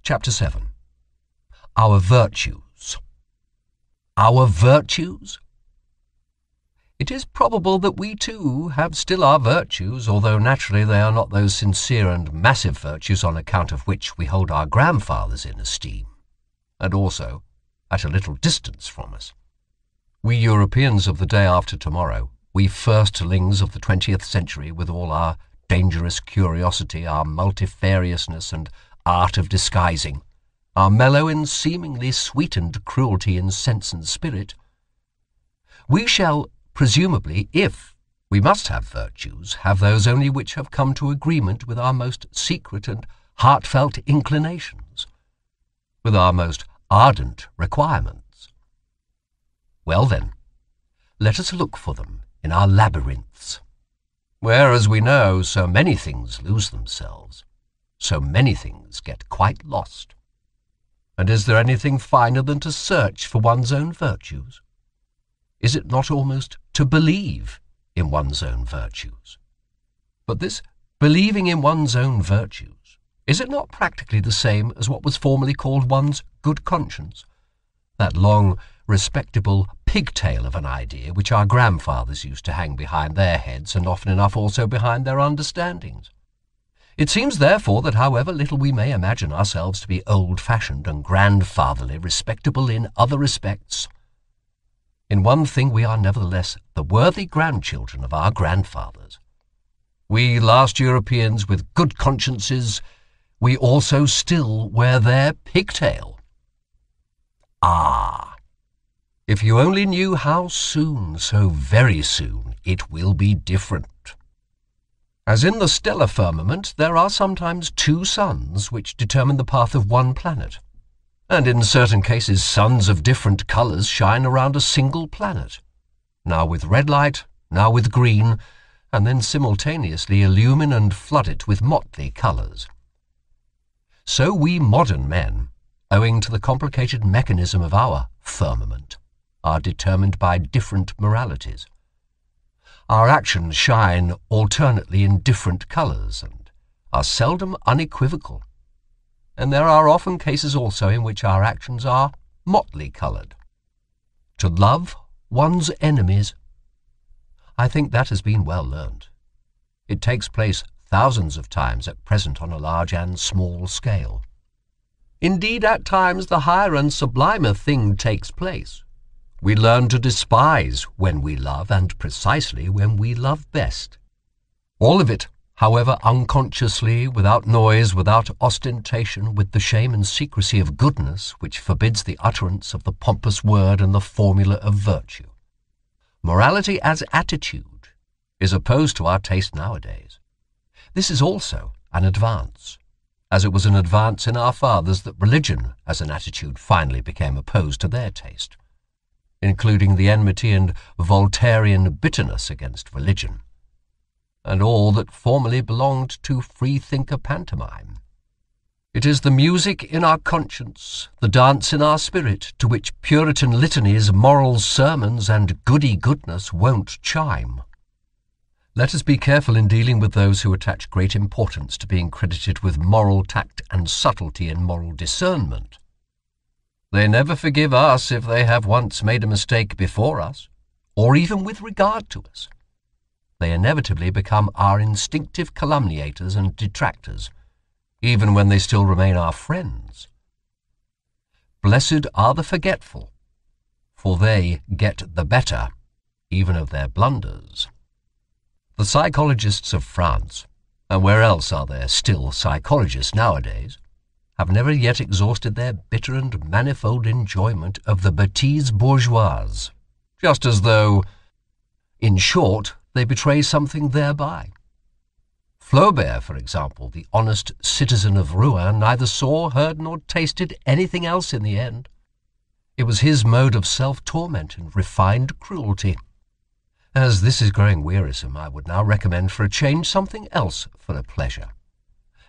Chapter 7. Our Virtues. Our virtues? It is probable that we too have still our virtues, although naturally they are not those sincere and massive virtues on account of which we hold our grandfathers in esteem, and also at a little distance from us. We Europeans of the day after tomorrow, we firstlings of the 20th century, with all our dangerous curiosity, our multifariousness and art of disguising, our mellow and seemingly sweetened cruelty in sense and spirit, we shall, presumably, if we must have virtues, have those only which have come to agreement with our most secret and heartfelt inclinations, with our most ardent requirements. Well then, let us look for them in our labyrinths, where, as we know, so many things lose themselves, so many things get quite lost. And is there anything finer than to search for one's own virtues? Is it not almost to believe in one's own virtues? But this believing in one's own virtues, is it not practically the same as what was formerly called one's good conscience? That long, respectable pigtail of an idea which our grandfathers used to hang behind their heads and often enough also behind their understandings. It seems therefore that however little we may imagine ourselves to be old-fashioned and grandfatherly, respectable in other respects, in one thing we are nevertheless the worthy grandchildren of our grandfathers. We last Europeans with good consciences, we also still wear their pigtail. Ah! If you only knew how soon, so very soon, it will be different. As in the stellar firmament, there are sometimes two suns which determine the path of one planet. And in certain cases suns of different colours shine around a single planet, now with red light, now with green, and then simultaneously illumine and flood it with motley colours. So we modern men, owing to the complicated mechanism of our firmament, are determined by different moralities. Our actions shine alternately in different colours and are seldom unequivocal. And there are often cases also in which our actions are motley coloured. To love one's enemies, I think that has been well learned. It takes place thousands of times at present on a large and small scale. Indeed, at times the higher and sublimer thing takes place. We learn to despise when we love, and precisely when we love best. All of it, however, unconsciously, without noise, without ostentation, with the shame and secrecy of goodness which forbids the utterance of the pompous word and the formula of virtue. Morality as attitude is opposed to our taste nowadays. This is also an advance, as it was an advance in our fathers that religion as an attitude finally became opposed to their taste, including the enmity and Voltairean bitterness against religion, and all that formerly belonged to freethinker pantomime. It is the music in our conscience, the dance in our spirit, to which Puritan litanies, moral sermons, and goody-goodness won't chime. Let us be careful in dealing with those who attach great importance to being credited with moral tact and subtlety in moral discernment. They never forgive us if they have once made a mistake before us, or even with regard to us. They inevitably become our instinctive calumniators and detractors, even when they still remain our friends. Blessed are the forgetful, for they get the better, even of their blunders. The psychologists of France, and where else are there still psychologists nowadays, have never yet exhausted their bitter and manifold enjoyment of the bêtise bourgeoise, just as though, in short, they betray something thereby. Flaubert, for example, the honest citizen of Rouen, neither saw, heard, nor tasted anything else in the end. It was his mode of self-torment and refined cruelty. As this is growing wearisome, I would now recommend for a change something else for a pleasure,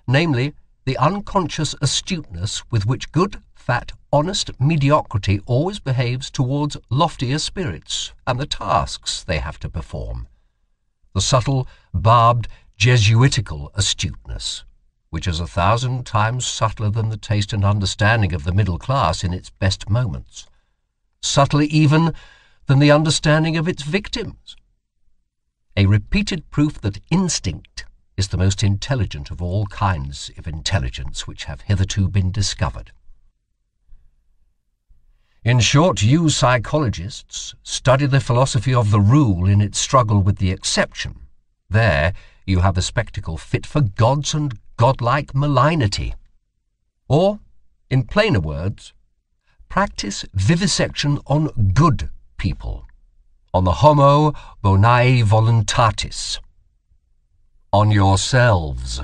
namely, the unconscious astuteness with which good, fat, honest mediocrity always behaves towards loftier spirits and the tasks they have to perform. The subtle, barbed, Jesuitical astuteness, which is 1,000 times subtler than the taste and understanding of the middle class in its best moments, subtler even than the understanding of its victims. A repeated proof that instinct is the most intelligent of all kinds of intelligence which have hitherto been discovered. In short, you psychologists study the philosophy of the rule in its struggle with the exception. There you have a spectacle fit for gods and godlike malignity. Or, in plainer words, practice vivisection on good people, on the homo bonae voluntatis, on yourselves.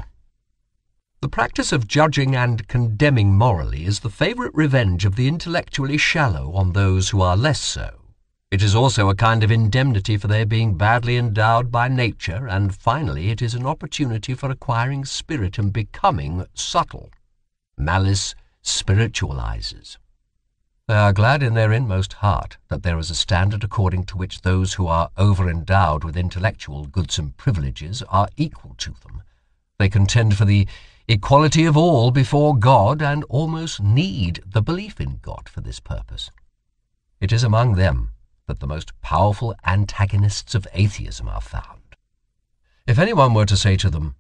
The practice of judging and condemning morally is the favourite revenge of the intellectually shallow on those who are less so. It is also a kind of indemnity for their being badly endowed by nature, and finally it is an opportunity for acquiring spirit and becoming subtle. Malice spiritualizes. They are glad in their inmost heart that there is a standard according to which those who are over-endowed with intellectual goods and privileges are equal to them. They contend for the equality of all before God, and almost need the belief in God for this purpose. It is among them that the most powerful antagonists of atheism are found. If anyone were to say to them,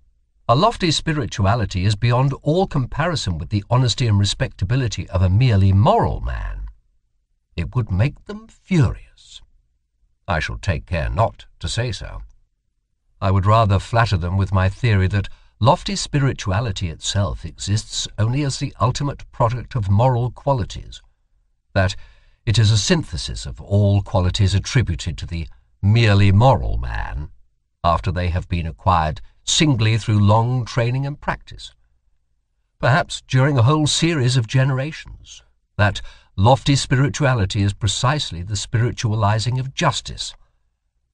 "A lofty spirituality is beyond all comparison with the honesty and respectability of a merely moral man," it would make them furious. I shall take care not to say so. I would rather flatter them with my theory that lofty spirituality itself exists only as the ultimate product of moral qualities, that it is a synthesis of all qualities attributed to the merely moral man, after they have been acquired singly through long training and practice, perhaps during a whole series of generations. That lofty spirituality is precisely the spiritualizing of justice,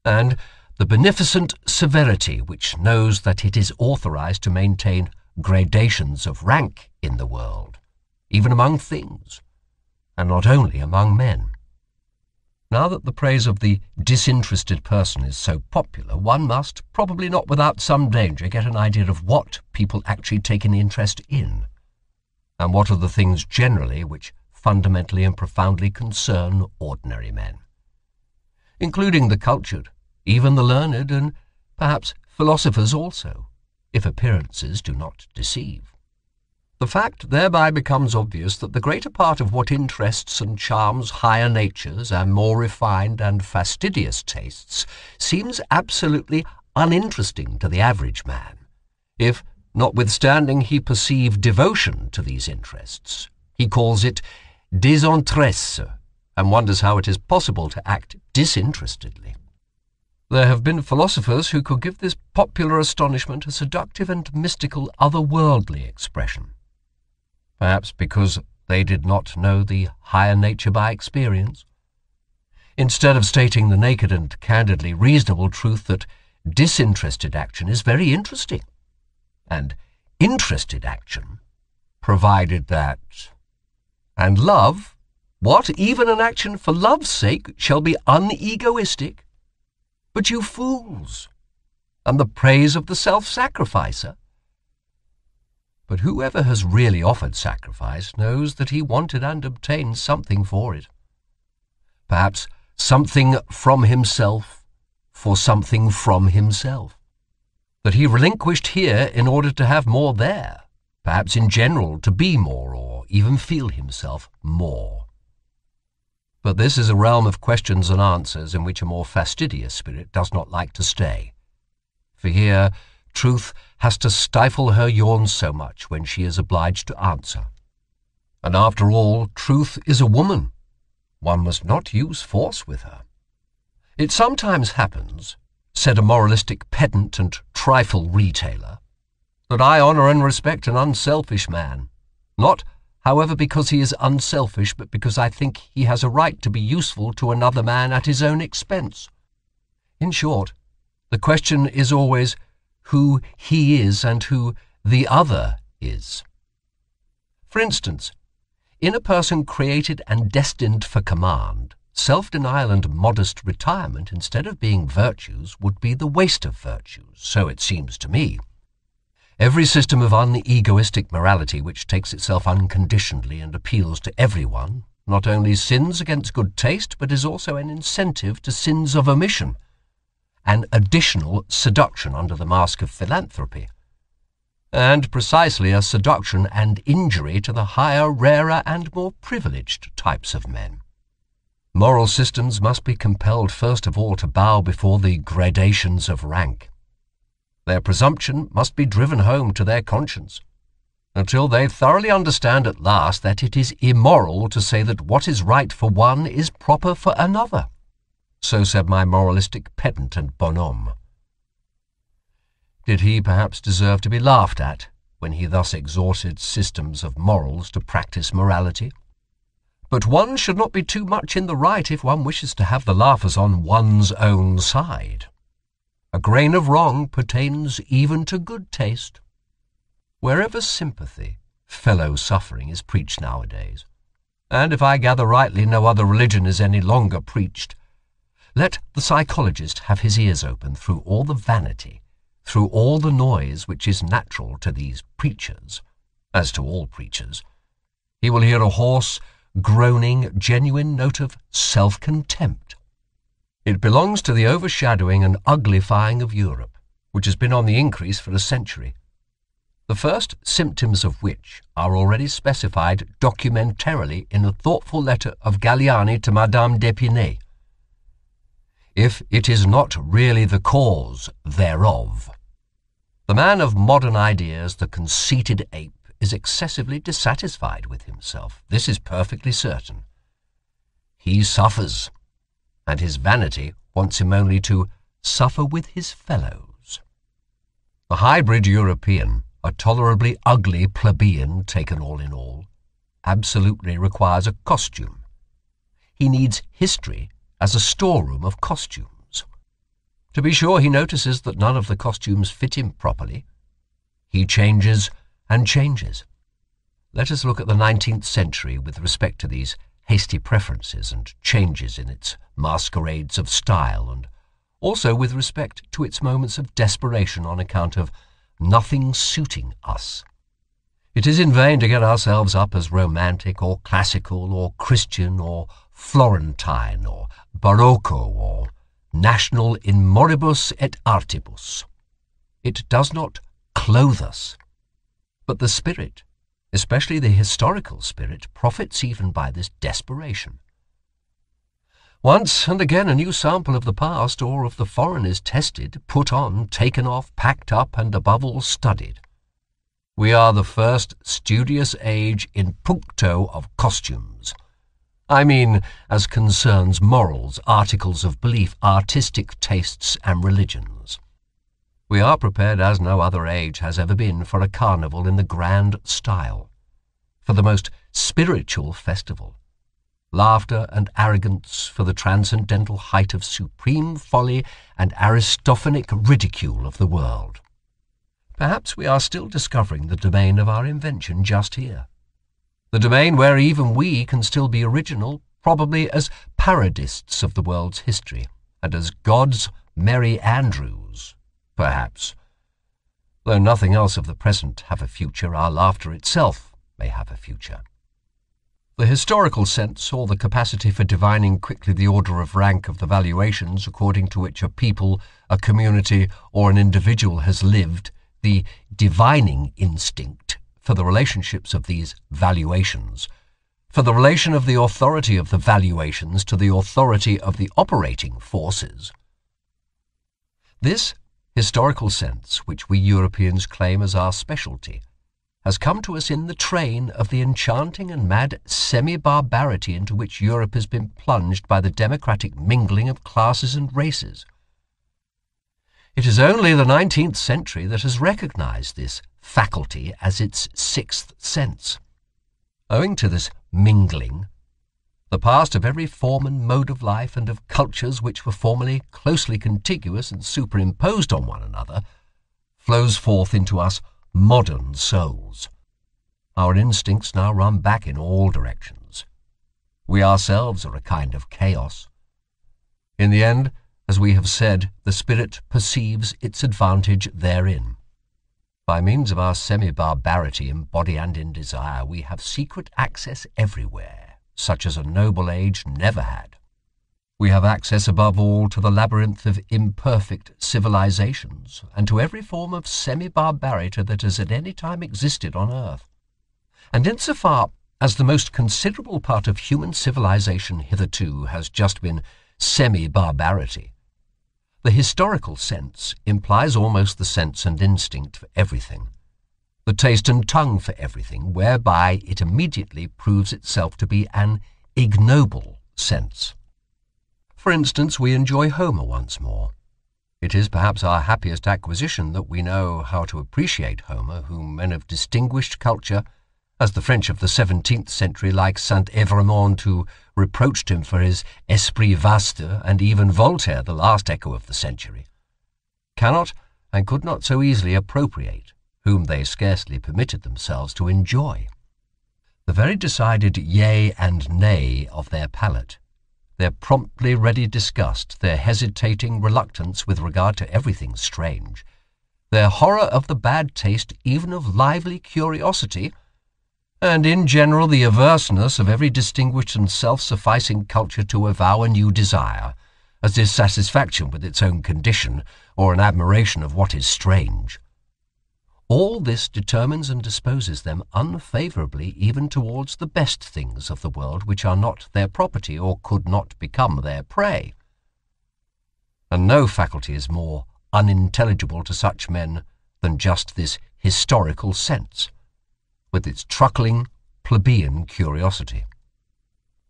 and the beneficent severity which knows that it is authorized to maintain gradations of rank in the world, even among things, and not only among men. Now that the praise of the disinterested person is so popular, one must, probably not without some danger, get an idea of what people actually take an interest in, and what are the things generally which fundamentally and profoundly concern ordinary men, including the cultured, even the learned, and perhaps philosophers also, if appearances do not deceive. The fact thereby becomes obvious that the greater part of what interests and charms higher natures and more refined and fastidious tastes seems absolutely uninteresting to the average man, if, notwithstanding he perceive devotion to these interests, he calls it désintresse, and wonders how it is possible to act disinterestedly. There have been philosophers who could give this popular astonishment a seductive and mystical otherworldly expression, perhaps because they did not know the higher nature by experience. Instead of stating the naked and candidly reasonable truth that disinterested action is very interesting, and interested action, provided that, and love, what, even an action for love's sake, shall be unegoistic? But you fools, and the praise of the self-sacrificer. But whoever has really offered sacrifice knows that he wanted and obtained something for it. Perhaps something from himself for something from himself, that he relinquished here in order to have more there, perhaps in general to be more or even feel himself more. But this is a realm of questions and answers in which a more fastidious spirit does not like to stay. For here, truth has to stifle her yawn so much when she is obliged to answer. And after all, truth is a woman. One must not use force with her. It sometimes happens, said a moralistic pedant and trifle retailer, that I honour and respect an unselfish man, not however because he is unselfish, but because I think he has a right to be useful to another man at his own expense. In short, the question is always who he is and who the other is. For instance, in a person created and destined for command, self-denial and modest retirement, instead of being virtues, would be the waste of virtues, so it seems to me. Every system of unegoistic morality which takes itself unconditionally and appeals to everyone not only sins against good taste, but is also an incentive to sins of omission, an additional seduction under the mask of philanthropy, and precisely a seduction and injury to the higher, rarer, and more privileged types of men. Moral systems must be compelled first of all to bow before the gradations of rank. Their presumption must be driven home to their conscience, until they thoroughly understand at last that it is immoral to say that what is right for one is proper for another. So said my moralistic pedant and bonhomme. Did he perhaps deserve to be laughed at when he thus exhorted systems of morals to practice morality? But one should not be too much in the right if one wishes to have the laughers on one's own side. A grain of wrong pertains even to good taste. Wherever sympathy, fellow suffering, is preached nowadays, and if I gather rightly no other religion is any longer preached, let the psychologist have his ears open through all the vanity, through all the noise which is natural to these preachers, as to all preachers. He will hear a hoarse, groaning, genuine note of self-contempt. It belongs to the overshadowing and uglifying of Europe, which has been on the increase for a century, the first symptoms of which are already specified documentarily in a thoughtful letter of Galliani to Madame d'Épinay. If it is not really the cause thereof. The man of modern ideas, the conceited ape, is excessively dissatisfied with himself. This is perfectly certain. He suffers, and his vanity wants him only to suffer with his fellows. The hybrid European, a tolerably ugly plebeian taken all in all, absolutely requires a costume. He needs history as a storeroom of costumes. To be sure, he notices that none of the costumes fit him properly. He changes and changes. Let us look at the 19th century with respect to these hasty preferences and changes in its masquerades of style, and also with respect to its moments of desperation on account of nothing suiting us. It is in vain to get ourselves up as romantic or classical or Christian or Florentine or Barocco or national in moribus et artibus. It does not clothe us. But the spirit, especially the historical spirit, profits even by this desperation. Once and again a new sample of the past or of the foreign is tested, put on, taken off, packed up, and above all studied. We are the first studious age in puncto of costumes. I mean, as concerns morals, articles of belief, artistic tastes, and religions. We are prepared as no other age has ever been for a carnival in the grand style, for the most spiritual festival, laughter and arrogance for the transcendental height of supreme folly and Aristophanic ridicule of the world. Perhaps we are still discovering the domain of our invention just here, the domain where even we can still be original, probably as parodists of the world's history, and as God's Merry Andrews, perhaps. Though nothing else of the present have a future, our laughter itself may have a future. The historical sense, or the capacity for divining quickly the order of rank of the valuations according to which a people, a community, or an individual has lived, the divining instinct for the relationships of these valuations, for the relation of the authority of the valuations to the authority of the operating forces. This historical sense, which we Europeans claim as our specialty, has come to us in the train of the enchanting and mad semi-barbarity into which Europe has been plunged by the democratic mingling of classes and races. It is only the 19th century that has recognized this faculty as its sixth sense. Owing to this mingling, the past of every form and mode of life and of cultures which were formerly closely contiguous and superimposed on one another flows forth into us modern souls. Our instincts now run back in all directions. We ourselves are a kind of chaos. In the end, as we have said, the spirit perceives its advantage therein. By means of our semi-barbarity in body and in desire, we have secret access everywhere, such as a noble age never had. We have access above all to the labyrinth of imperfect civilizations, and to every form of semi-barbarity that has at any time existed on earth. And insofar as the most considerable part of human civilization hitherto has just been semi-barbarity, the historical sense implies almost the sense and instinct for everything, the taste and tongue for everything, whereby it immediately proves itself to be an ignoble sense. For instance, we enjoy Homer once more. It is perhaps our happiest acquisition that we know how to appreciate Homer, whom men of distinguished culture, as the French of the 17th century, like Saint-Evremond, who reproached him for his esprit vaste, and even Voltaire, the last echo of the century, cannot and could not so easily appropriate, whom they scarcely permitted themselves to enjoy. The very decided yea and nay of their palate, their promptly ready disgust, their hesitating reluctance with regard to everything strange, their horror of the bad taste even of lively curiosity, and in general the averseness of every distinguished and self-sufficing culture to avow a new desire, as dissatisfaction with its own condition, or an admiration of what is strange. All this determines and disposes them unfavourably even towards the best things of the world which are not their property or could not become their prey. And no faculty is more unintelligible to such men than just this historical sense, with its truckling, plebeian curiosity.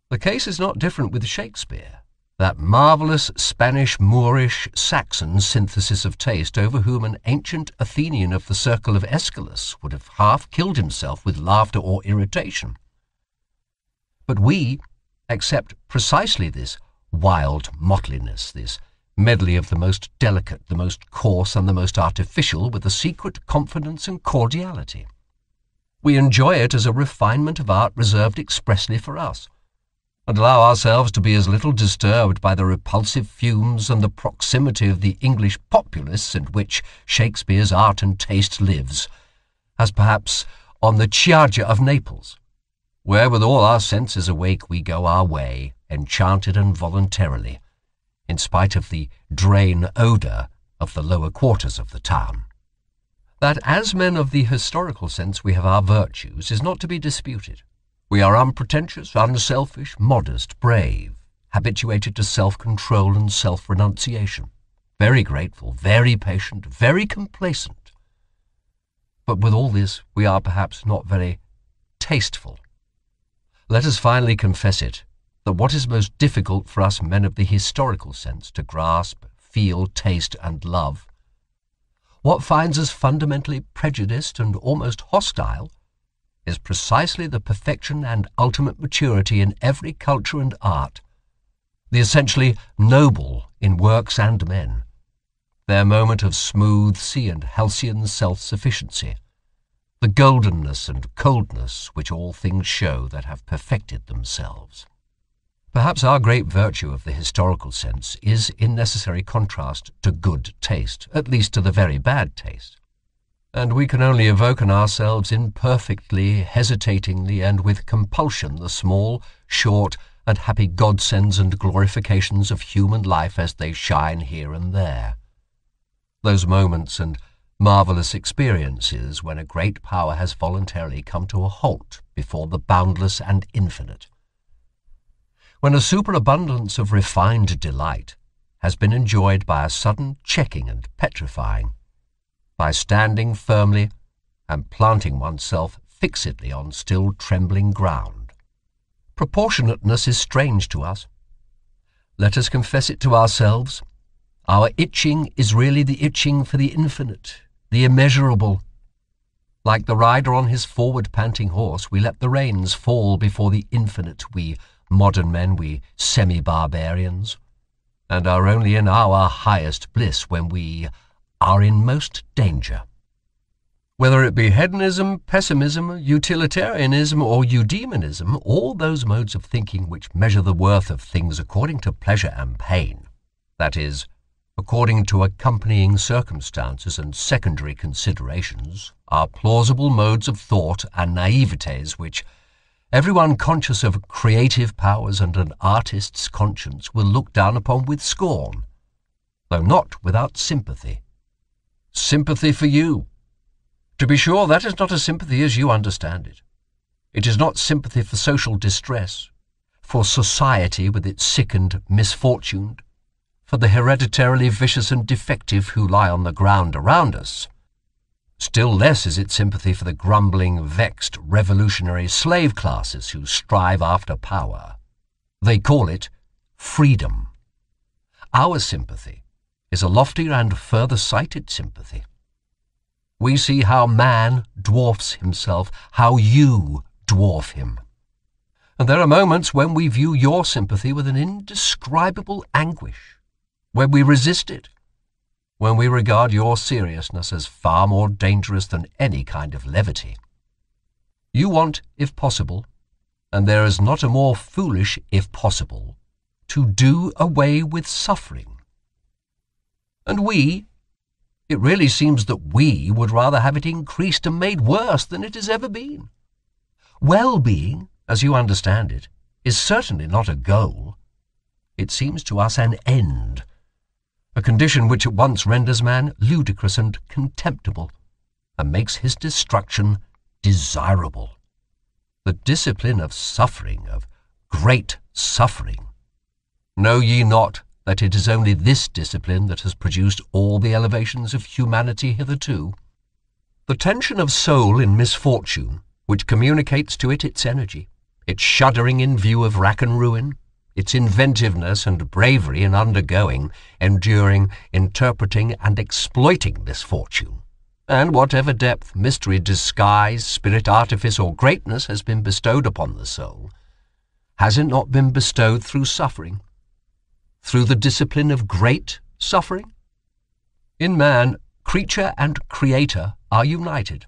The case is not different with Shakespeare, that marvellous Spanish, Moorish, Saxon synthesis of taste over whom an ancient Athenian of the circle of Aeschylus would have half killed himself with laughter or irritation. But we accept precisely this wild mottliness, this medley of the most delicate, the most coarse, and the most artificial, with a secret confidence and cordiality. We enjoy it as a refinement of art reserved expressly for us, and allow ourselves to be as little disturbed by the repulsive fumes and the proximity of the English populace in which Shakespeare's art and taste lives, as perhaps on the Chioggia of Naples, where with all our senses awake we go our way, enchanted and voluntarily, in spite of the drain odour of the lower quarters of the town. That as men of the historical sense we have our virtues is not to be disputed. We are unpretentious, unselfish, modest, brave, habituated to self-control and self-renunciation, very grateful, very patient, very complacent. But with all this we are perhaps not very tasteful. Let us finally confess it, that what is most difficult for us men of the historical sense to grasp, feel, taste, and love, what finds us fundamentally prejudiced and almost hostile, is precisely the perfection and ultimate maturity in every culture and art, the essentially noble in works and men, their moment of smooth sea and halcyon self-sufficiency, the goldenness and coldness which all things show that have perfected themselves. Perhaps our great virtue of the historical sense is in necessary contrast to good taste, at least to the very bad taste. And we can only evoke in ourselves imperfectly, hesitatingly, and with compulsion the small, short, and happy godsends and glorifications of human life as they shine here and there. Those moments and marvellous experiences when a great power has voluntarily come to a halt before the boundless and infinite. When a superabundance of refined delight has been enjoyed by a sudden checking and petrifying, by standing firmly and planting oneself fixedly on still trembling ground. Proportionateness is strange to us. Let us confess it to ourselves. Our itching is really the itching for the infinite, the immeasurable. Like the rider on his forward panting horse, we let the reins fall before the infinite, we modern men, we semi-barbarians, and are only in our highest bliss when we are in most danger. Whether it be hedonism, pessimism, utilitarianism, or eudaimonism, all those modes of thinking which measure the worth of things according to pleasure and pain, that is, according to accompanying circumstances and secondary considerations, are plausible modes of thought and naivetés which everyone conscious of creative powers and an artist's conscience will look down upon with scorn, though not without sympathy. Sympathy for you. To be sure, that is not a sympathy as you understand it. It is not sympathy for social distress, for society with its sick and misfortuned, for the hereditarily vicious and defective who lie on the ground around us. Still less is it sympathy for the grumbling, vexed, revolutionary slave classes who strive after power. They call it freedom. Our sympathy is a loftier and further-sighted sympathy. We see how man dwarfs himself, how you dwarf him. And there are moments when we view your sympathy with an indescribable anguish, when we resist it, when we regard your seriousness as far more dangerous than any kind of levity. You want, if possible, and there is not a more foolish if possible, to do away with suffering. And it really seems that we would rather have it increased and made worse than it has ever been. Well-being, as you understand it, is certainly not a goal. It seems to us an end, a condition which at once renders man ludicrous and contemptible, and makes his destruction desirable. The discipline of suffering, of great suffering. Know ye not that it is only this discipline that has produced all the elevations of humanity hitherto? The tension of soul in misfortune, which communicates to it its energy, its shuddering in view of rack and ruin, its inventiveness and bravery in undergoing, enduring, interpreting, and exploiting misfortune, and whatever depth, mystery, disguise, spirit, artifice, or greatness has been bestowed upon the soul, has it not been bestowed through suffering, through the discipline of great suffering? In man, creature and creator are united.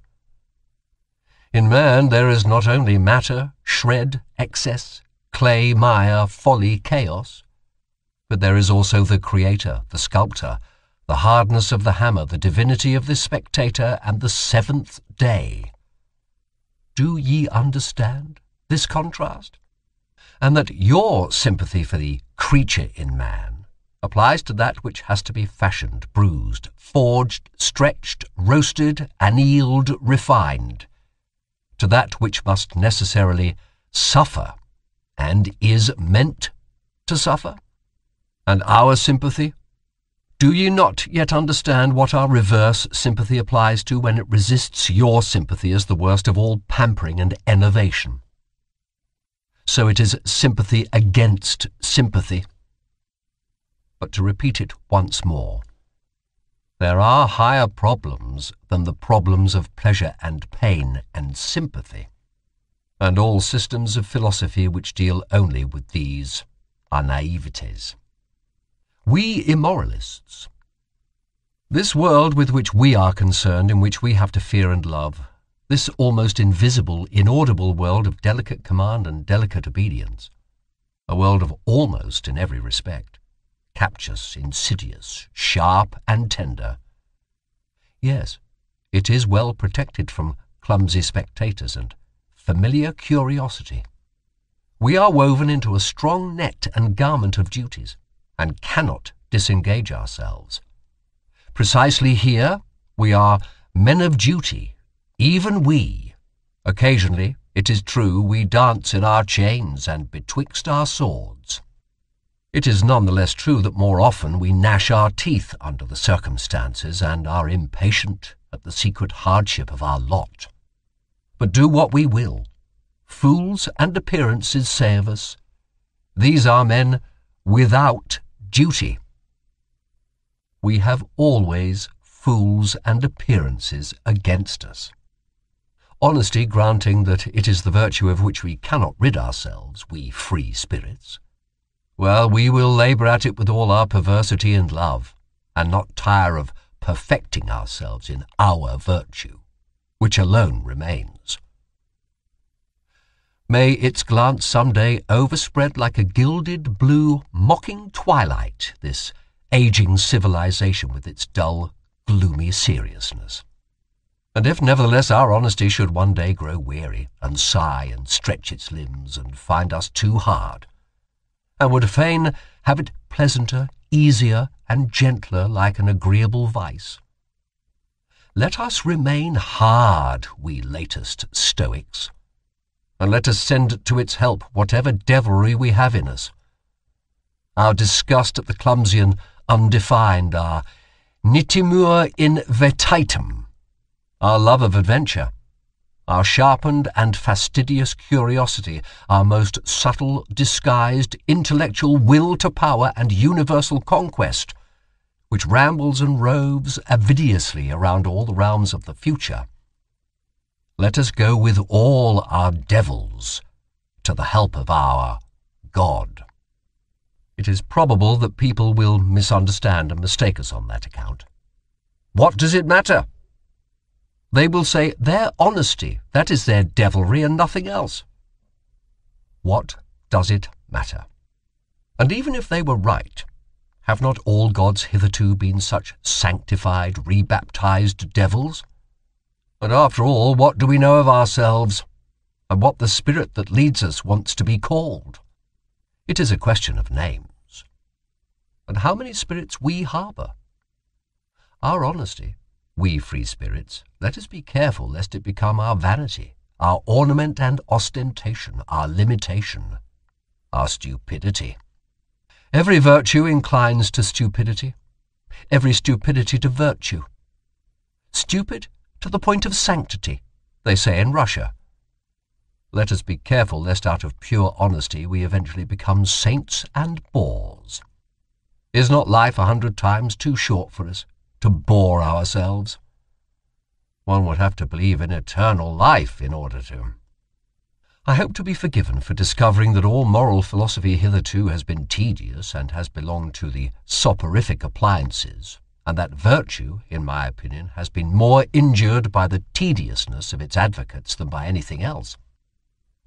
In man there is not only matter, shred, excess, clay, mire, folly, chaos, but there is also the creator, the sculptor, the hardness of the hammer, the divinity of the spectator, and the seventh day. Do ye understand this contrast? And that your sympathy for the creature in man applies to that which has to be fashioned, bruised, forged, stretched, roasted, annealed, refined, to that which must necessarily suffer and is meant to suffer? And our sympathy? Do ye not yet understand what our reverse sympathy applies to when it resists your sympathy as the worst of all pampering and enervation? So it is sympathy against sympathy. But to repeat it once more, there are higher problems than the problems of pleasure and pain and sympathy, and all systems of philosophy which deal only with these are naivetés. We immoralists, this world with which we are concerned, in which we have to fear and love, this almost invisible, inaudible world of delicate command and delicate obedience, a world of almost in every respect, captious, insidious, sharp and tender. Yes, it is well protected from clumsy spectators and familiar curiosity. We are woven into a strong net and garment of duties, and cannot disengage ourselves. Precisely here we are men of duty, even we. Occasionally, it is true, we dance in our chains and betwixt our swords. It is none the less true that more often we gnash our teeth under the circumstances and are impatient at the secret hardship of our lot. But do what we will, fools and appearances say of us, these are men without duty. We have always fools and appearances against us. Honesty granting that it is the virtue of which we cannot rid ourselves, we free spirits, well, we will labour at it with all our perversity and love, and not tire of perfecting ourselves in our virtue, which alone remains. May its glance some day overspread like a gilded blue mocking twilight this aging civilization with its dull, gloomy seriousness. And if nevertheless our honesty should one day grow weary, and sigh and stretch its limbs, and find us too hard, and would fain have it pleasanter, easier, and gentler like an agreeable vice, let us remain hard, we latest Stoics, and let us send to its help whatever devilry we have in us. Our disgust at the clumsy and undefined, our nitimur in vetitum, our love of adventure, our sharpened and fastidious curiosity, our most subtle, disguised, intellectual will to power and universal conquest, which rambles and roves avidiously around all the realms of the future. Let us go with all our devils to the help of our God. It is probable that people will misunderstand and mistake us on that account. What does it matter? They will say their honesty, that is their devilry and nothing else. What does it matter? And even if they were right, have not all gods hitherto been such sanctified, rebaptized devils? And after all, what do we know of ourselves, and what the spirit that leads us wants to be called? It is a question of names. And how many spirits we harbour? Our honesty, we free spirits, let us be careful lest it become our vanity, our ornament and ostentation, our limitation, our stupidity. Every virtue inclines to stupidity, every stupidity to virtue. Stupid to the point of sanctity, they say in Russia. Let us be careful lest out of pure honesty we eventually become saints and bores. Is not life 100 times too short for us to bore ourselves? One would have to believe in eternal life in order to. I hope to be forgiven for discovering that all moral philosophy hitherto has been tedious and has belonged to the soporific appliances, and that virtue, in my opinion, has been more injured by the tediousness of its advocates than by anything else.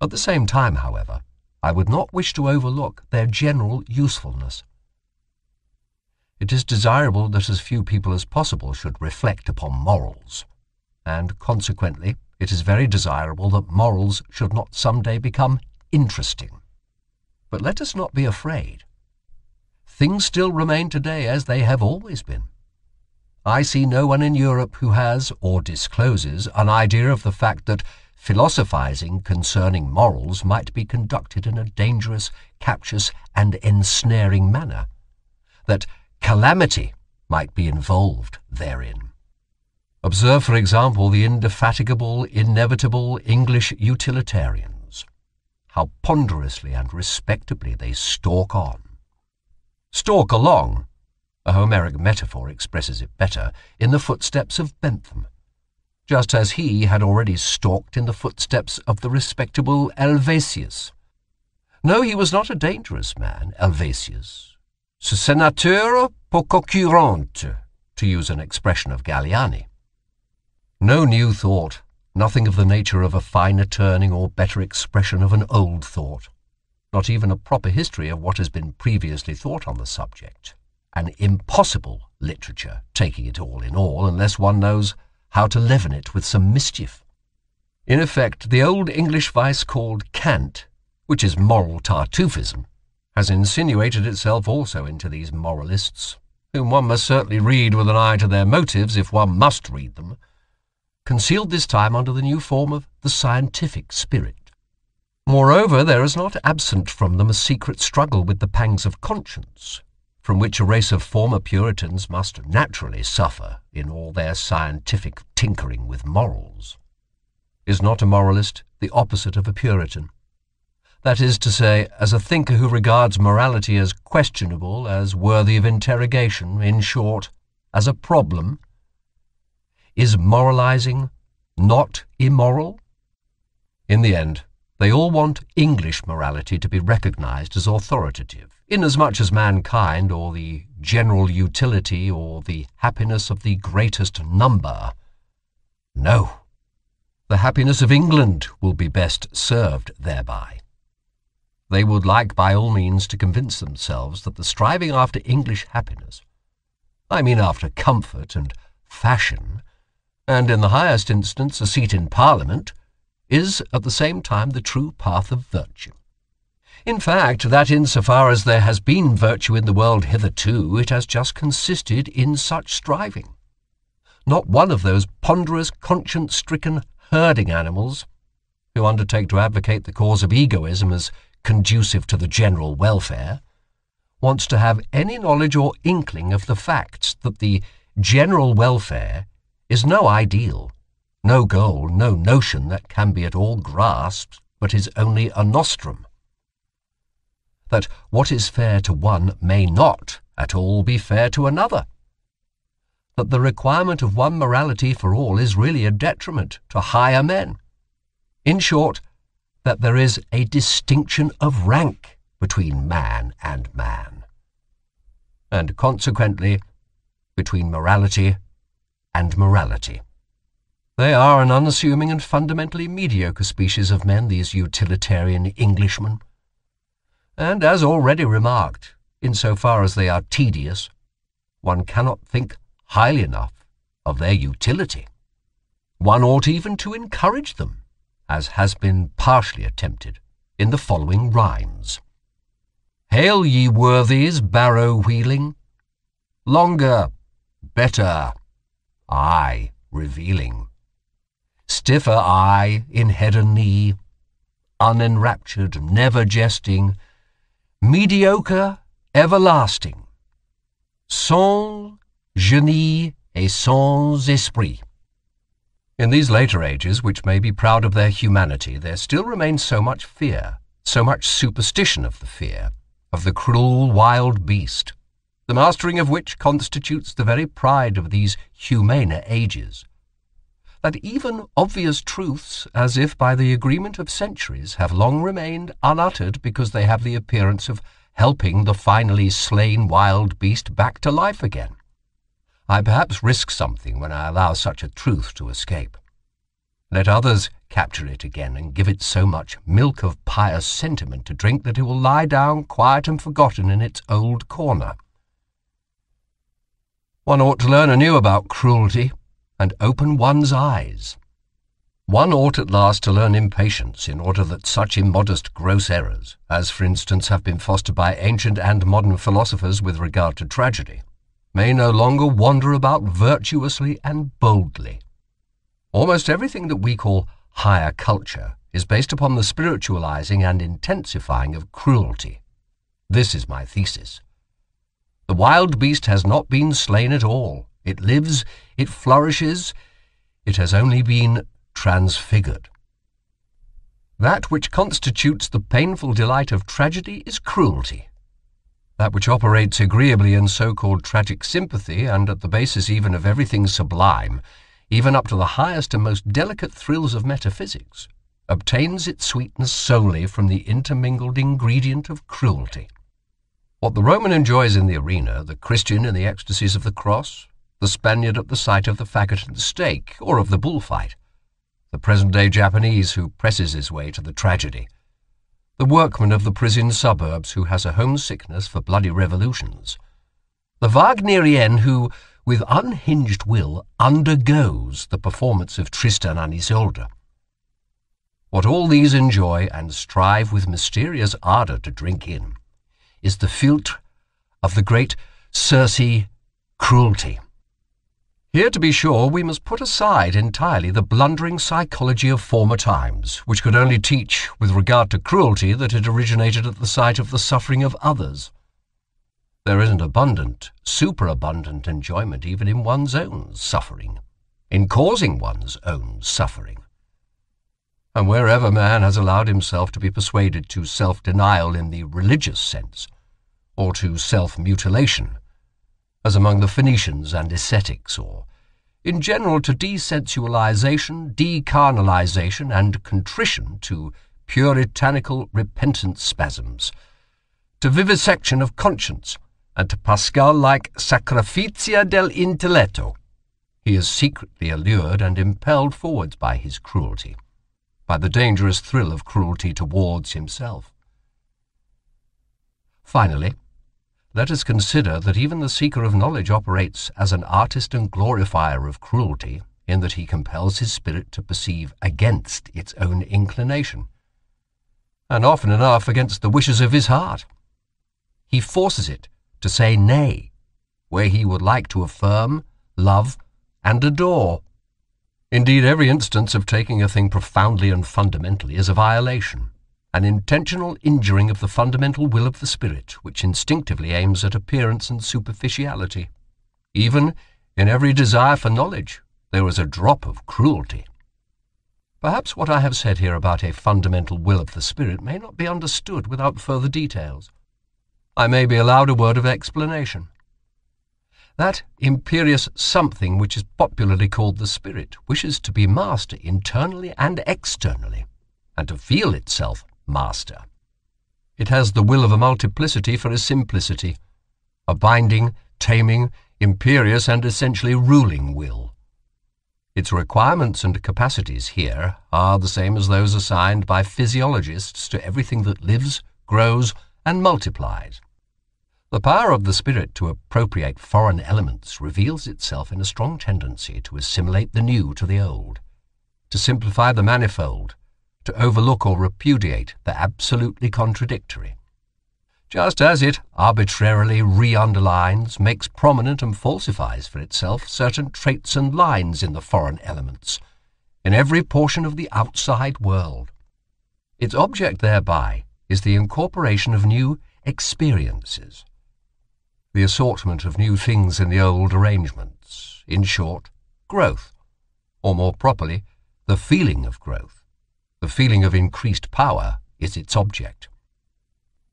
At the same time, however, I would not wish to overlook their general usefulness. It is desirable that as few people as possible should reflect upon morals, and consequently it is very desirable that morals should not some day become interesting. But let us not be afraid. Things still remain today as they have always been. I see no one in Europe who has, or discloses, an idea of the fact that philosophizing concerning morals might be conducted in a dangerous, captious, and ensnaring manner, that calamity might be involved therein. Observe, for example, the indefatigable, inevitable English utilitarians, how ponderously and respectably they stalk on. Stalk along, a Homeric metaphor expresses it better, in the footsteps of Bentham, just as he had already stalked in the footsteps of the respectable Helvétius. No, he was not a dangerous man, Helvétius. Ce sénateur peu concurrente, to use an expression of Galliani. No new thought, nothing of the nature of a finer turning or better expression of an old thought, not even a proper history of what has been previously thought on the subject. An impossible literature, taking it all in all, unless one knows how to leaven it with some mischief. In effect, the old English vice called cant, which is moral Tartuffism, has insinuated itself also into these moralists, whom one must certainly read with an eye to their motives if one must read them, concealed this time under the new form of the scientific spirit. Moreover, there is not absent from them a secret struggle with the pangs of conscience, from which a race of former Puritans must naturally suffer in all their scientific tinkering with morals. Is not a moralist the opposite of a Puritan? That is to say, as a thinker who regards morality as questionable, as worthy of interrogation, in short, as a problem. Is moralizing not immoral? In the end, they all want English morality to be recognized as authoritative, inasmuch as mankind, or the general utility, or the happiness of the greatest number. No, the happiness of England will be best served thereby. They would like by all means to convince themselves that the striving after English happiness I mean after comfort and fashion, and in the highest instance a seat in Parliament, is at the same time the true path of virtue. In fact, that insofar as there has been virtue in the world hitherto, it has just consisted in such striving. Not one of those ponderous, conscience-stricken herding animals who undertake to advocate the cause of egoism as conducive to the general welfare wants to have any knowledge or inkling of the facts that the general welfare is no ideal, no goal, no notion that can be at all grasped, but is only a nostrum. That what is fair to one may not at all be fair to another. That the requirement of one morality for all is really a detriment to higher men. In short, that there is a distinction of rank between man and man, and consequently between morality and morality. They are an unassuming and fundamentally mediocre species of men, these utilitarian Englishmen. And as already remarked, insofar as they are tedious, one cannot think highly enough of their utility. One ought even to encourage them, as has been partially attempted, in the following rhymes. Hail, ye worthies, barrow-wheeling, longer, better, aye, revealing. Stiffer eye in head and knee, unenraptured, never jesting, mediocre, everlasting, sans génie et sans esprit. In these later ages, which may be proud of their humanity, there still remains so much fear, so much superstition of the fear, of the cruel wild beast, the mastering of which constitutes the very pride of these humaner ages, that even obvious truths, as if by the agreement of centuries, have long remained unuttered because they have the appearance of helping the finally slain wild beast back to life again. I perhaps risk something when I allow such a truth to escape. Let others capture it again and give it so much milk of pious sentiment to drink that it will lie down quiet and forgotten in its old corner. One ought to learn anew about cruelty and open one's eyes. One ought at last to learn impatience in order that such immodest gross errors, as for instance have been fostered by ancient and modern philosophers with regard to tragedy, may no longer wander about virtuously and boldly. Almost everything that we call higher culture is based upon the spiritualizing and intensifying of cruelty. This is my thesis. The wild beast has not been slain at all. It lives, it flourishes, it has only been transfigured. That which constitutes the painful delight of tragedy is cruelty. That which operates agreeably in so-called tragic sympathy, and at the basis even of everything sublime, even up to the highest and most delicate thrills of metaphysics, obtains its sweetness solely from the intermingled ingredient of cruelty. What the Roman enjoys in the arena, the Christian in the ecstasies of the cross, the Spaniard at the sight of the faggot and stake, or of the bullfight, the present-day Japanese who presses his way to the tragedy, the workman of the prison suburbs who has a homesickness for bloody revolutions, the Wagnerian who, with unhinged will, undergoes the performance of Tristan and Isolde. What all these enjoy and strive with mysterious ardour to drink in is the philtre of the great Circe cruelty. Here, to be sure, we must put aside entirely the blundering psychology of former times, which could only teach, with regard to cruelty, that it originated at the sight of the suffering of others. There is an abundant, superabundant enjoyment even in one's own suffering, in causing one's own suffering. And wherever man has allowed himself to be persuaded to self-denial in the religious sense, or to self-mutilation, as among the Phoenicians and ascetics, or, in general, to desensualization, decarnalization, and contrition, to puritanical repentance spasms, to vivisection of conscience, and to Pascal-like sacrificia del intelletto, he is secretly allured and impelled forwards by his cruelty, by the dangerous thrill of cruelty towards himself. Finally, let us consider that even the seeker of knowledge operates as an artist and glorifier of cruelty, in that he compels his spirit to perceive against its own inclination, and often enough against the wishes of his heart. He forces it to say nay, where he would like to affirm, love, and adore. Indeed, every instance of taking a thing profoundly and fundamentally is a violation, an intentional injuring of the fundamental will of the spirit, which instinctively aims at appearance and superficiality. Even in every desire for knowledge, there is a drop of cruelty. Perhaps what I have said here about a fundamental will of the spirit may not be understood without further details. I may be allowed a word of explanation. That imperious something which is popularly called the spirit wishes to be master internally and externally, and to feel itself master. It has the will of a multiplicity for a simplicity, a binding, taming, imperious, and essentially ruling will. Its requirements and capacities here are the same as those assigned by physiologists to everything that lives, grows, and multiplies. The power of the spirit to appropriate foreign elements reveals itself in a strong tendency to assimilate the new to the old, to simplify the manifold, to overlook or repudiate the absolutely contradictory. Just as it arbitrarily re-underlines, makes prominent and falsifies for itself certain traits and lines in the foreign elements, in every portion of the outside world. Its object thereby is the incorporation of new experiences, the assortment of new things in the old arrangements, in short, growth, or more properly, the feeling of growth. The feeling of increased power is its object.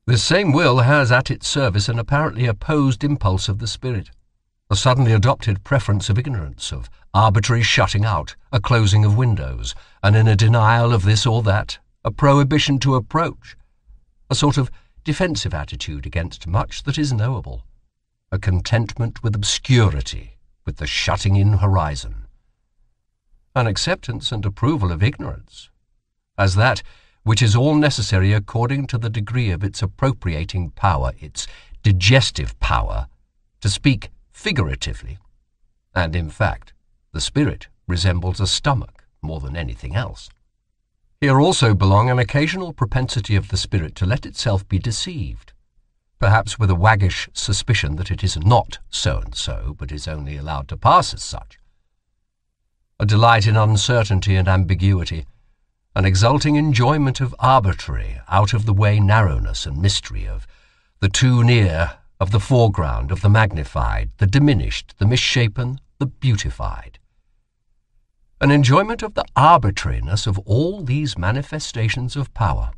This same will has at its service an apparently opposed impulse of the spirit, a suddenly adopted preference of ignorance, of arbitrary shutting out, a closing of windows, an inner denial of this or that, a prohibition to approach, a sort of defensive attitude against much that is knowable, a contentment with obscurity, with the shutting-in horizon, an acceptance and approval of ignorance, as that which is all necessary according to the degree of its appropriating power, its digestive power, to speak figuratively. And in fact, the spirit resembles a stomach more than anything else. Here also belong an occasional propensity of the spirit to let itself be deceived, perhaps with a waggish suspicion that it is not so-and-so, but is only allowed to pass as such, a delight in uncertainty and ambiguity, an exulting enjoyment of arbitrary, out-of-the-way narrowness and mystery, of the too near, of the foreground, of the magnified, the diminished, the misshapen, the beautified. An enjoyment of the arbitrariness of all these manifestations of power.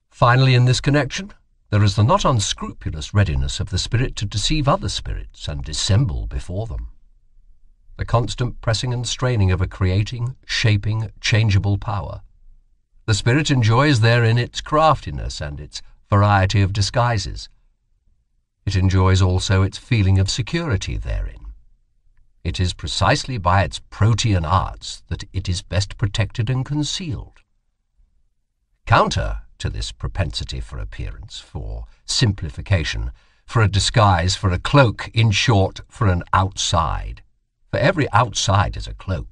Finally, in this connection, there is the not unscrupulous readiness of the spirit to deceive other spirits and dissemble before them. The constant pressing and straining of a creating, shaping, changeable power. The spirit enjoys therein its craftiness and its variety of disguises. It enjoys also its feeling of security therein. It is precisely by its protean arts that it is best protected and concealed. Counter to this propensity for appearance, for simplification, for a disguise, for a cloak, in short, for an outside, for every outside is a cloak,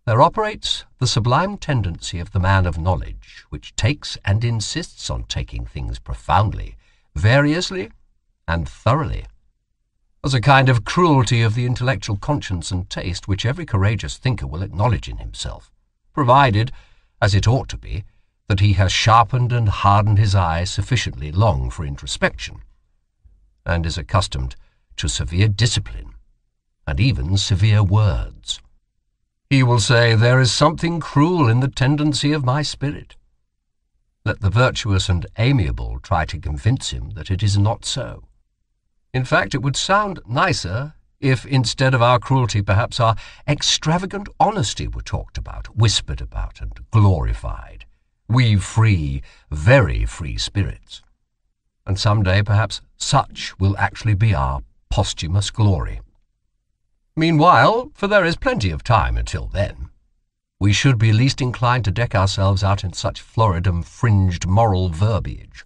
there operates the sublime tendency of the man of knowledge, which takes and insists on taking things profoundly, variously, and thoroughly, as a kind of cruelty of the intellectual conscience and taste which every courageous thinker will acknowledge in himself, provided, as it ought to be, that he has sharpened and hardened his eye sufficiently long for introspection, and is accustomed to severe discipline, and even severe words. He will say, "There is something cruel in the tendency of my spirit." Let the virtuous and amiable try to convince him that it is not so. In fact, it would sound nicer if, instead of our cruelty, perhaps our extravagant honesty were talked about, whispered about, and glorified. We free, very free spirits. And some day, perhaps, such will actually be our posthumous glory. Meanwhile, for there is plenty of time until then, we should be least inclined to deck ourselves out in such florid and fringed moral verbiage.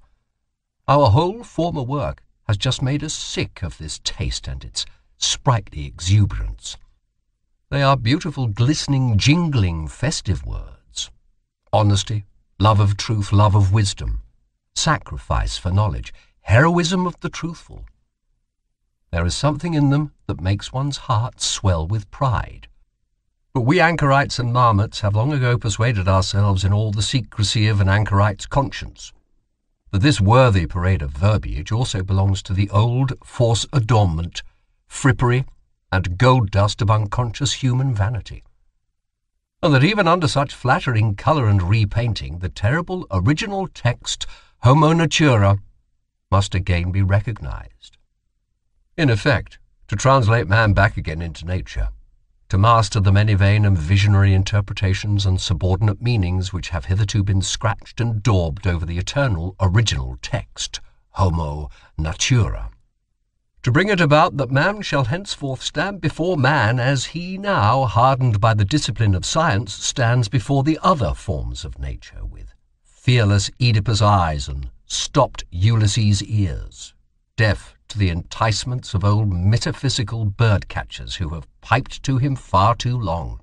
Our whole former work has just made us sick of this taste and its sprightly exuberance. They are beautiful, glistening, jingling, festive words. Honesty, love of truth, love of wisdom, sacrifice for knowledge, heroism of the truthful. There is something in them that makes one's heart swell with pride. But we anchorites and marmots have long ago persuaded ourselves in all the secrecy of an anchorite's conscience that this worthy parade of verbiage also belongs to the old force adornment, frippery, and gold dust of unconscious human vanity, and that even under such flattering colour and repainting, the terrible original text, homo natura, must again be recognized. In effect, to translate man back again into nature, to master the many vain and visionary interpretations and subordinate meanings which have hitherto been scratched and daubed over the eternal original text, homo natura. To bring it about that man shall henceforth stand before man as he now, hardened by the discipline of science, stands before the other forms of nature, with fearless Oedipus eyes and stopped Ulysses ears, deaf to the enticements of old metaphysical bird-catchers who have piped to him far too long.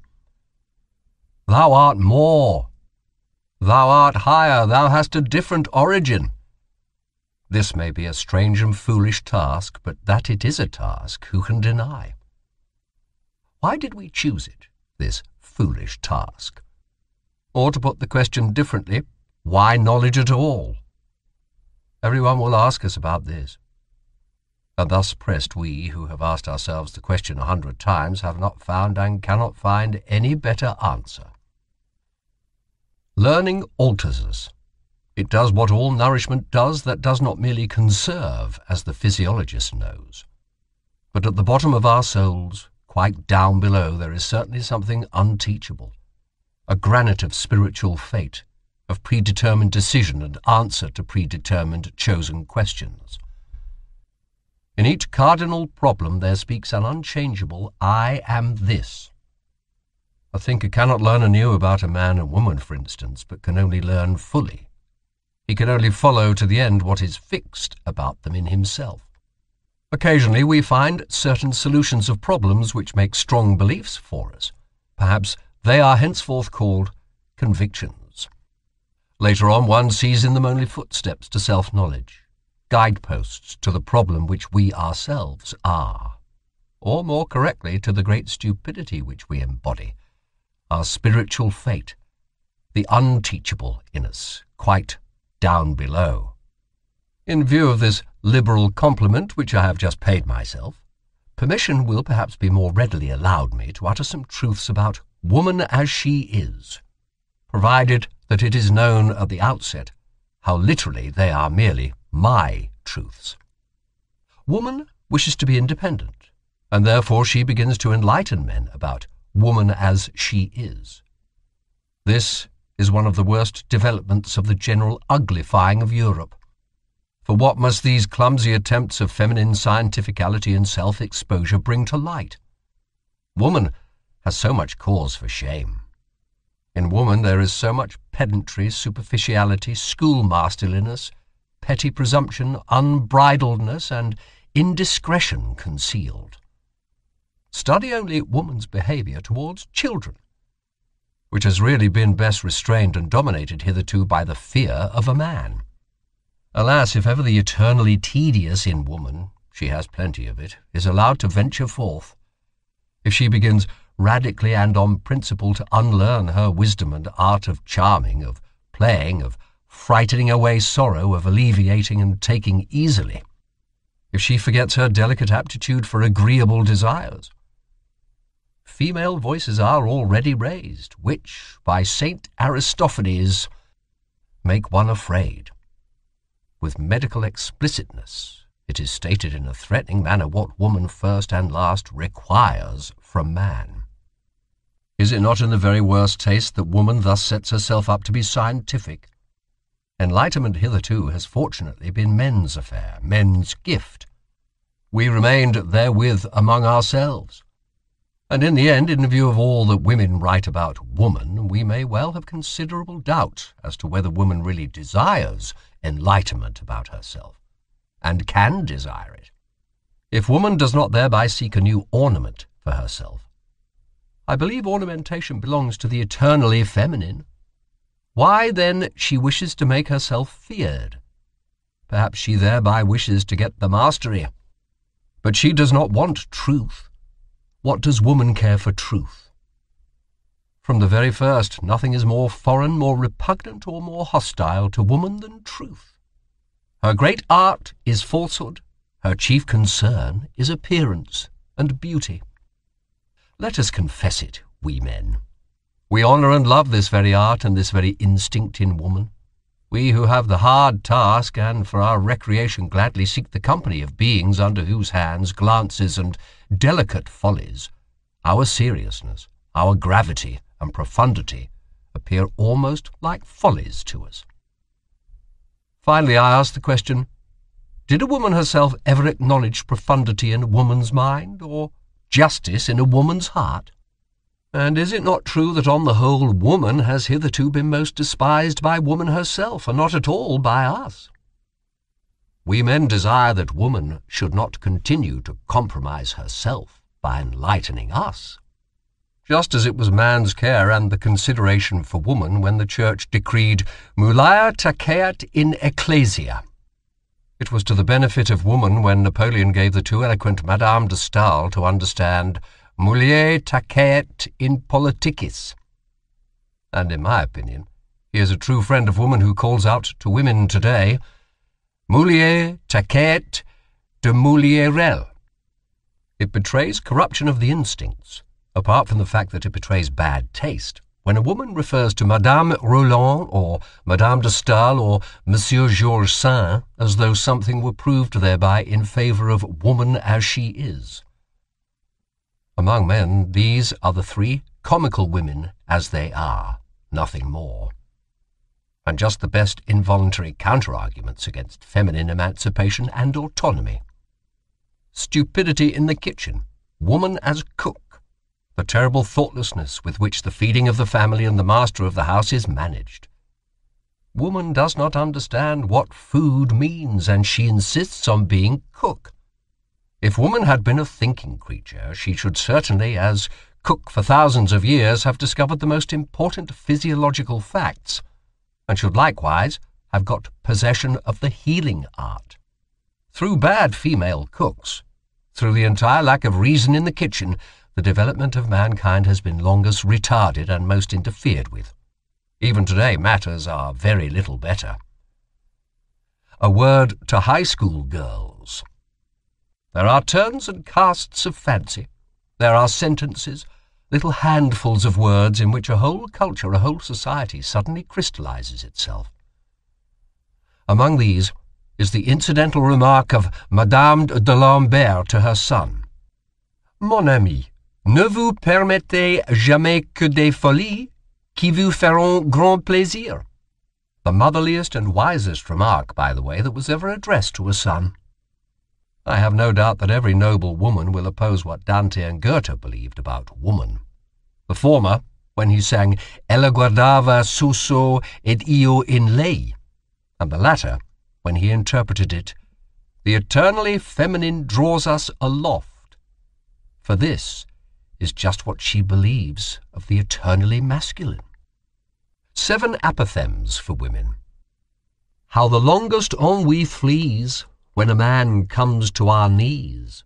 Thou art more. Thou art higher. Thou hast a different origin. This may be a strange and foolish task, but that it is a task, who can deny? Why did we choose it, this foolish task? Or, to put the question differently, why knowledge at all? Everyone will ask us about this. And thus pressed, we, who have asked ourselves the question 100 times, have not found and cannot find any better answer. Learning alters us. It does what all nourishment does, that does not merely conserve, as the physiologist knows. But at the bottom of our souls, quite down below, there is certainly something unteachable, a granite of spiritual fate, of predetermined decision and answer to predetermined chosen questions. In each cardinal problem there speaks an unchangeable I am this. A thinker cannot learn anew about a man and woman, for instance, but can only learn fully. He can only follow to the end what is fixed about them in himself. Occasionally we find certain solutions of problems which make strong beliefs for us. Perhaps they are henceforth called convictions. Later on one sees in them only footsteps to self-knowledge, guideposts to the problem which we ourselves are, or more correctly to the great stupidity which we embody, our spiritual fate, the unteachable in us, quite down below. In view of this liberal compliment which I have just paid myself, permission will perhaps be more readily allowed me to utter some truths about woman as she is, provided that it is known at the outset how literally they are merely my truths. Woman wishes to be independent, and therefore she begins to enlighten men about woman as she is. This is one of the worst developments of the general uglifying of Europe. For what must these clumsy attempts of feminine scientificality and self-exposure bring to light? Woman has so much cause for shame. In woman there is so much pedantry, superficiality, schoolmasterliness, petty presumption, unbridledness, and indiscretion concealed. Study only woman's behaviour towards children, which has really been best restrained and dominated hitherto by the fear of a man. Alas, if ever the eternally tedious in woman, she has plenty of it, is allowed to venture forth, if she begins radically and on principle to unlearn her wisdom and art of charming, of playing, of frightening away sorrow, of alleviating and taking easily, if she forgets her delicate aptitude for agreeable desires, female voices are already raised, which, by Saint Aristophanes, make one afraid. With medical explicitness, it is stated in a threatening manner what woman first and last requires from man. Is it not in the very worst taste that woman thus sets herself up to be scientific? Enlightenment hitherto has fortunately been men's affair, men's gift. We remained therewith among ourselves. And in the end, in view of all that women write about woman, we may well have considerable doubt as to whether woman really desires enlightenment about herself, and can desire it. If woman does not thereby seek a new ornament for herself, I believe ornamentation belongs to the eternally feminine. Why, then, she wishes to make herself feared? Perhaps she thereby wishes to get the mastery. But she does not want truth. What does woman care for truth? From the very first, nothing is more foreign, more repugnant, or more hostile to woman than truth. Her great art is falsehood. Her chief concern is appearance and beauty. Let us confess it, we men. We honour and love this very art and this very instinct in woman. We who have the hard task and for our recreation gladly seek the company of beings under whose hands, glances and delicate follies, our seriousness, our gravity and profundity appear almost like follies to us. Finally, I ask the question, did a woman herself ever acknowledge profundity in a woman's mind, or justice in a woman's heart? And is it not true that on the whole woman has hitherto been most despised by woman herself, and not at all by us? We men desire that woman should not continue to compromise herself by enlightening us, just as it was man's care and the consideration for woman when the Church decreed mulier taceat in ecclesia. It was to the benefit of woman when Napoleon gave the too eloquent Madame de Staël to understand mulier taceat in politicis. And in my opinion, he is a true friend of woman who calls out to women today, mulier taceat de mulierel. It betrays corruption of the instincts, apart from the fact that it betrays bad taste, when a woman refers to Madame Roland or Madame de Staël or Monsieur Georges Sand as though something were proved thereby in favour of woman as she is. Among men, these are the three comical women as they are, nothing more, and just the best involuntary counter-arguments against feminine emancipation and autonomy. Stupidity in the kitchen, woman as cook, the terrible thoughtlessness with which the feeding of the family and the master of the house is managed. Woman does not understand what food means, and she insists on being cook. If woman had been a thinking creature, she should certainly, as cook for thousands of years, have discovered the most important physiological facts, and should likewise have got possession of the healing art. Through bad female cooks, through the entire lack of reason in the kitchen, the development of mankind has been longest retarded and most interfered with. Even today matters are very little better. A word to high school girls. There are turns and casts of fancy. There are sentences, little handfuls of words in which a whole culture, a whole society suddenly crystallizes itself. Among these is the incidental remark of Madame de Lambert to her son. Mon ami, ne vous permettez jamais que des folies qui vous feront grand plaisir. The motherliest and wisest remark, by the way, that was ever addressed to a son. I have no doubt that every noble woman will oppose what Dante and Goethe believed about woman. The former, when he sang Ella guardava suso ed io in lei, and the latter, when he interpreted it, the eternally feminine draws us aloft. For this is just what she believes of the eternally masculine. 7 apothegms for women. How the longest ennui flees when a man comes to our knees.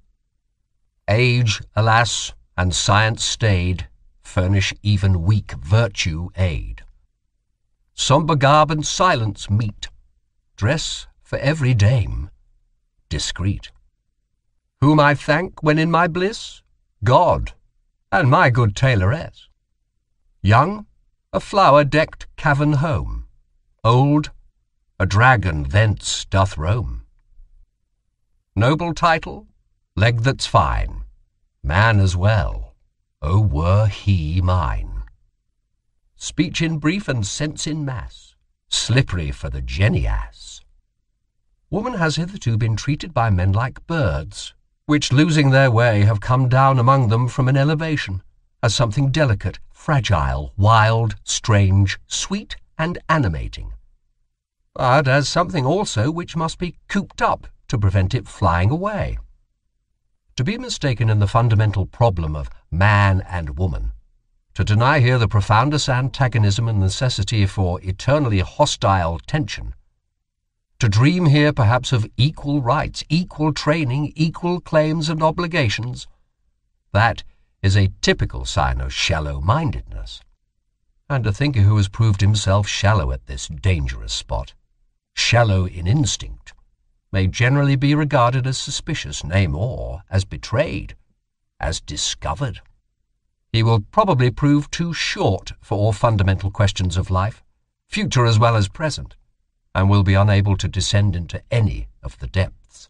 Age, alas, and science stayed, furnish even weak virtue aid. Sombre garb and silence meet, dress for every dame, discreet. Whom I thank when in my bliss? God, and my good tailoress. Young, a flower-decked cavern home. Old, a dragon thence doth roam. Noble title, leg that's fine, man as well, oh were he mine. Speech in brief and sense in mass, slippery for the jenny ass. Woman has hitherto been treated by men like birds, which, losing their way, have come down among them from an elevation, as something delicate, fragile, wild, strange, sweet, and animating, but as something also which must be cooped up to prevent it flying away. To be mistaken in the fundamental problem of man and woman, to deny here the profoundest antagonism and necessity for eternally hostile tension, to dream here perhaps of equal rights, equal training, equal claims and obligations, that is a typical sign of shallow-mindedness. And a thinker who has proved himself shallow at this dangerous spot, shallow in instinct, may generally be regarded as suspicious, nay more, as betrayed, as discovered. He will probably prove too short for all fundamental questions of life, future as well as present, and will be unable to descend into any of the depths.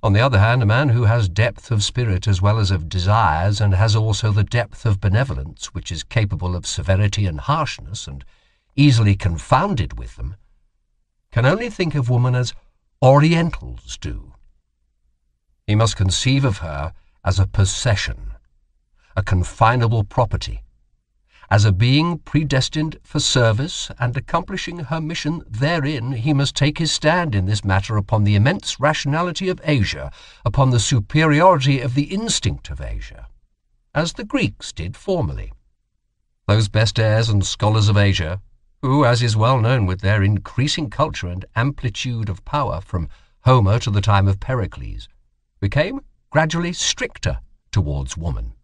On the other hand, a man who has depth of spirit as well as of desires, and has also the depth of benevolence, which is capable of severity and harshness, and easily confounded with them, can only think of woman as Orientals do. He must conceive of her as a possession, a confinable property, as a being predestined for service, and accomplishing her mission therein, he must take his stand in this matter upon the immense rationality of Asia, upon the superiority of the instinct of Asia, as the Greeks did formerly. Those best heirs and scholars of Asia, who, as is well known, with their increasing culture and amplitude of power from Homer to the time of Pericles, became gradually stricter towards woman.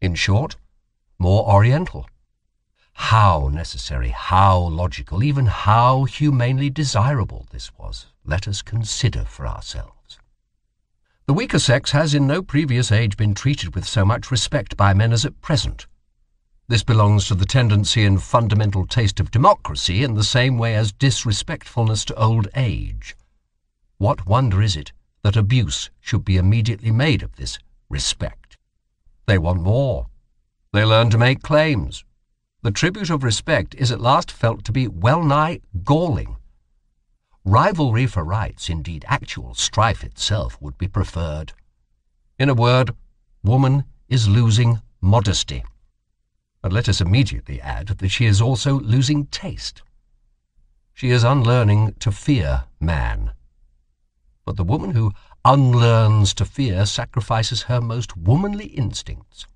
In short, more oriental. How necessary, how logical, even how humanely desirable this was, let us consider for ourselves. The weaker sex has in no previous age been treated with so much respect by men as at present. This belongs to the tendency and fundamental taste of democracy in the same way as disrespectfulness to old age. What wonder is it that abuse should be immediately made of this respect? They want more. They learn to make claims. The tribute of respect is at last felt to be well-nigh galling. Rivalry for rights, indeed actual strife itself, would be preferred. In a word, woman is losing modesty. But let us immediately add that she is also losing taste. She is unlearning to fear man. But the woman who unlearns to fear sacrifices her most womanly instincts.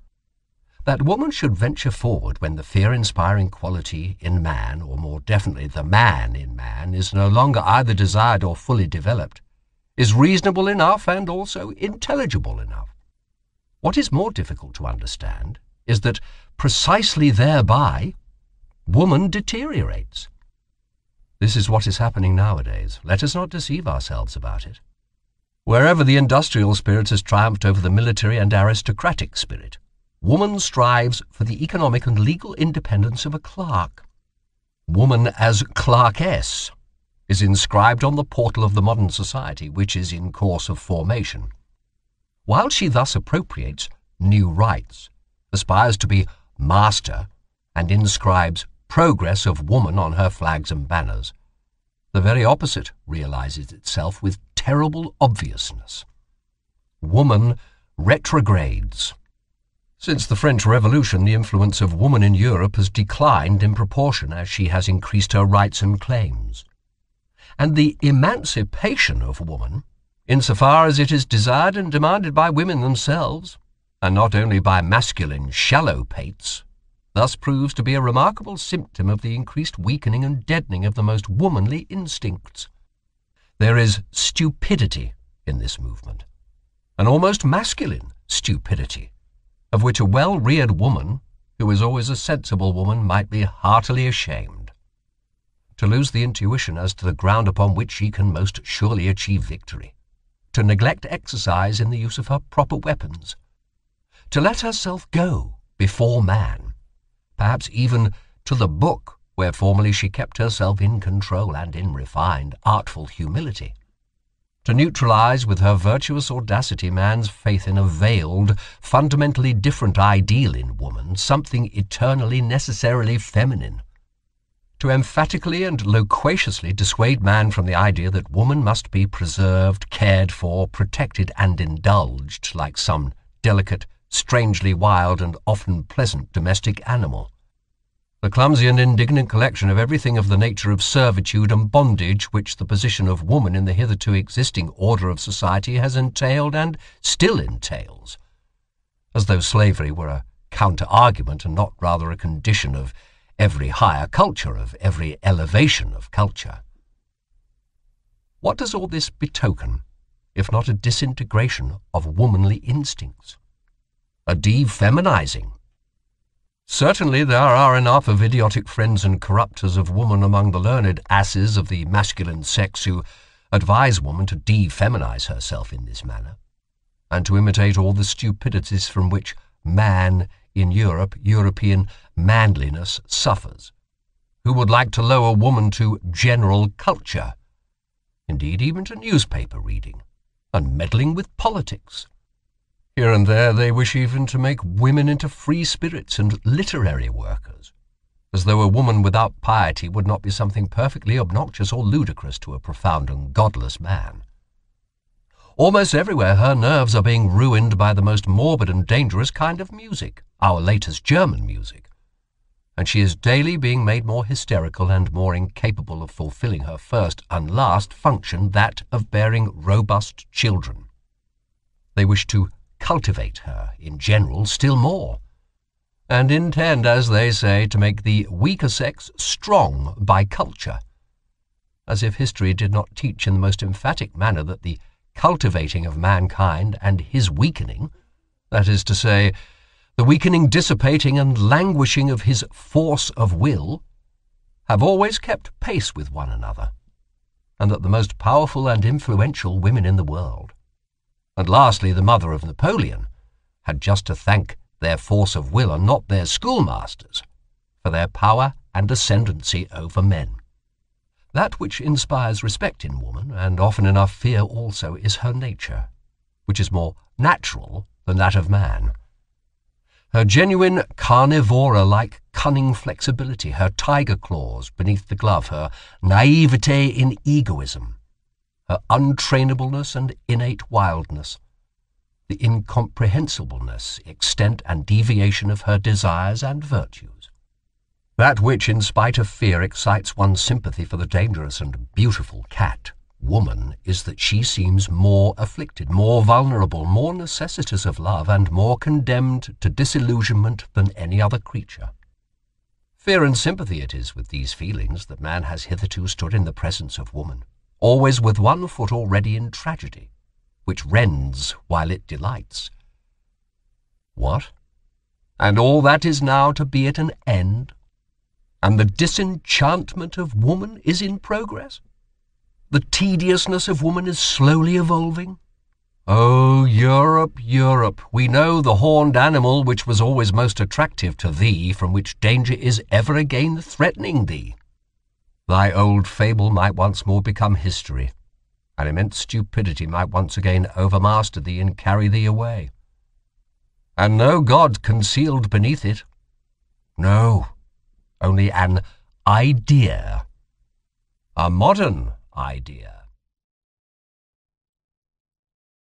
That woman should venture forward when the fear-inspiring quality in man, or more definitely the man in man, is no longer either desired or fully developed, is reasonable enough and also intelligible enough. What is more difficult to understand is that precisely thereby woman deteriorates. This is what is happening nowadays. Let us not deceive ourselves about it. Wherever the industrial spirit has triumphed over the military and aristocratic spirit, woman strives for the economic and legal independence of a clerk. Woman as clerkess is inscribed on the portal of the modern society, which is in course of formation. While she thus appropriates new rights, aspires to be master, and inscribes progress of woman on her flags and banners, the very opposite realizes itself with terrible obviousness. Woman retrogrades. Since the French Revolution, the influence of woman in Europe has declined in proportion as she has increased her rights and claims. And the emancipation of woman, insofar as it is desired and demanded by women themselves, and not only by masculine shallow pates, thus proves to be a remarkable symptom of the increased weakening and deadening of the most womanly instincts. There is stupidity in this movement, an almost masculine stupidity, of which a well-reared woman, who is always a sensible woman, might be heartily ashamed. To lose the intuition as to the ground upon which she can most surely achieve victory, to neglect exercise in the use of her proper weapons, to let herself go before man, perhaps even to the book where formerly she kept herself in control and in refined, artful humility, to neutralize with her virtuous audacity man's faith in a veiled, fundamentally different ideal in woman, something eternally, necessarily feminine, to emphatically and loquaciously dissuade man from the idea that woman must be preserved, cared for, protected, and indulged like some delicate, strangely wild, and often pleasant domestic animal. The clumsy and indignant collection of everything of the nature of servitude and bondage which the position of woman in the hitherto existing order of society has entailed and still entails, as though slavery were a counter-argument and not rather a condition of every higher culture, of every elevation of culture. What does all this betoken, if not a disintegration of womanly instincts? A defeminizing? Certainly there are enough of idiotic friends and corrupters of woman among the learned asses of the masculine sex who advise woman to defeminize herself in this manner, and to imitate all the stupidities from which man in Europe, European manliness, suffers, who would like to lower woman to general culture, indeed even to newspaper reading, and meddling with politics. Here and there they wish even to make women into free spirits and literary workers, as though a woman without piety would not be something perfectly obnoxious or ludicrous to a profound and godless man. Almost everywhere her nerves are being ruined by the most morbid and dangerous kind of music, our latest German music, and she is daily being made more hysterical and more incapable of fulfilling her first and last function, that of bearing robust children. They wish to cultivate her, in general, still more, and intend, as they say, to make the weaker sex strong by culture, as if history did not teach in the most emphatic manner that the cultivating of mankind and his weakening, that is to say, the weakening, dissipating, and languishing of his force of will, have always kept pace with one another, and that the most powerful and influential women in the world, and lastly the mother of Napoleon, had just to thank their force of will and not their schoolmasters for their power and ascendancy over men. That which inspires respect in woman, and often enough fear also, is her nature, which is more natural than that of man. Her genuine carnivora-like cunning flexibility, her tiger claws beneath the glove, her naivete in egoism, her untrainableness and innate wildness, the incomprehensibleness, extent, and deviation of her desires and virtues. That which, in spite of fear, excites one's sympathy for the dangerous and beautiful cat, woman, is that she seems more afflicted, more vulnerable, more necessitous of love, and more condemned to disillusionment than any other creature. Fear and sympathy it is with these feelings that man has hitherto stood in the presence of woman, always with one foot already in tragedy, which rends while it delights. What? And all that is now to be at an end? And the disenchantment of woman is in progress? The tediousness of woman is slowly evolving? Oh, Europe, Europe, we know the horned animal which was always most attractive to thee, from which danger is ever again threatening thee. Thy old fable might once more become history, and immense stupidity might once again overmaster thee and carry thee away. And no God concealed beneath it. No, only an idea, a modern idea.